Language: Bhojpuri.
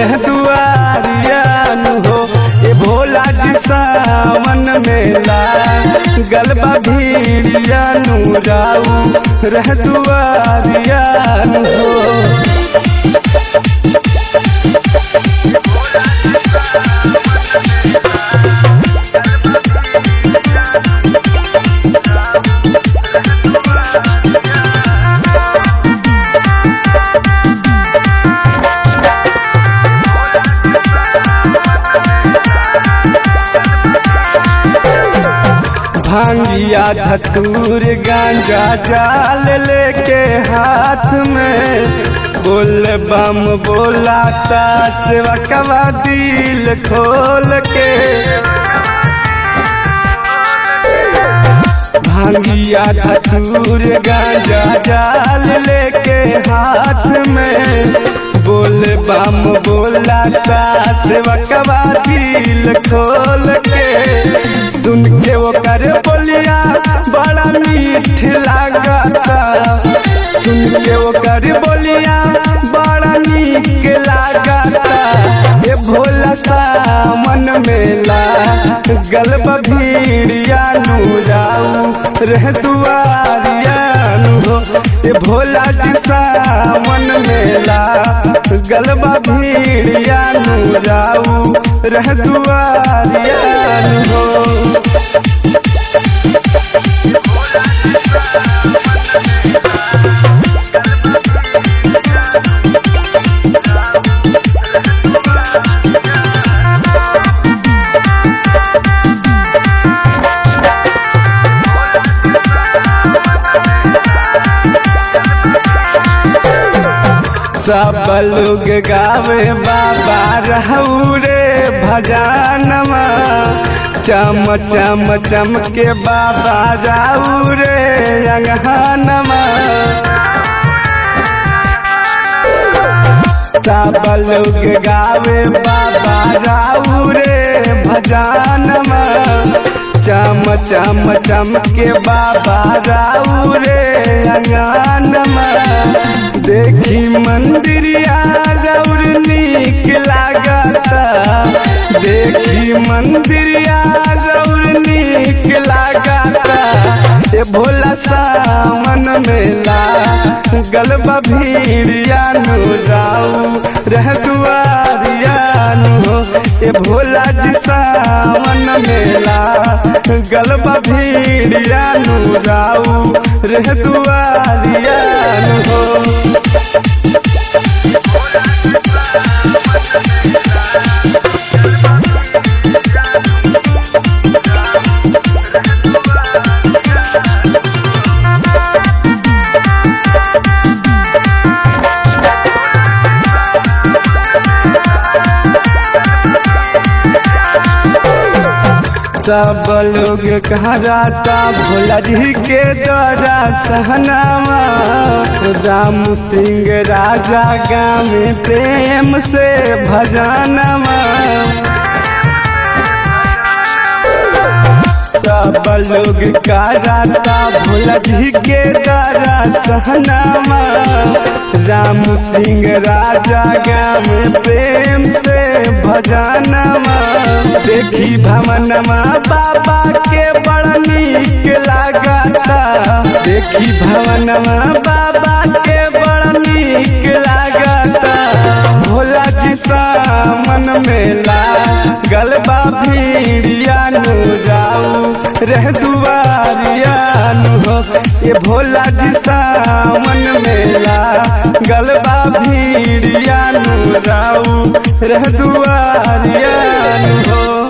रह दुआरिया हो। ए भोला जी सावन मेला गलबा भीड़िया राऊ रह दुआरिया हो। भांगिया धतूर गांजा जाल लेके हाथ में बोल बम बोलाता सेवकवा दिल खोल के। भांगिया धतूर गांजा जाल लेके हाथ में बोल बम बोलाता सेवकवा दिल खोल के। सुन के वो कर बोलिया बड़ा मीठ लागता, सुन के वो कर बोलिया बड़ा नीक लागता। ये भोला सावन मेला गलबा भीड़िया राऊ रह दुआरिया हो। ये भोला जी सावन मेला गलबा भीड़िया राऊ रह दुआरिया हो। सब लोग गावे बाबा रहू रे भजनमा, चम चम चम के बाबा रहू रे अंगनमा। सब लोग गावे बाबा रहू रे भजनमा, चम चम चम के बाबा रहू रे अंगनमा। देखी मंदिरिया रौर नीक लागता, देखी मंदिरिया रौर नीक लागता। ये भोला सावन मेला गलबा भीड़िया राऊ रह दुआरिया हो। ये भोला जी सावन मेला गलबा भीड़िया राऊ रह दुआरिया हो। सब लोग कहराता भोला जी के द्वारा सहनामा। राम सिंह राजा गाँव प्रेम से भजनमा। सब लोग कहराता भोला जी के द्वारा सहनामा। राम सिंह राजा गाँव प्रेम से भजनमा। देखी भवनमा बाबा के बड़ा नीक लागता, देखी भवनमा बाबा के बड़ा नीक लागता। भोला जी सावन मेला गलबा भीड़िया राऊ रह दुआरिया हो। ये भोला जी सावन मेला गलबा भीड़िया राऊ रह दुआरिया हो।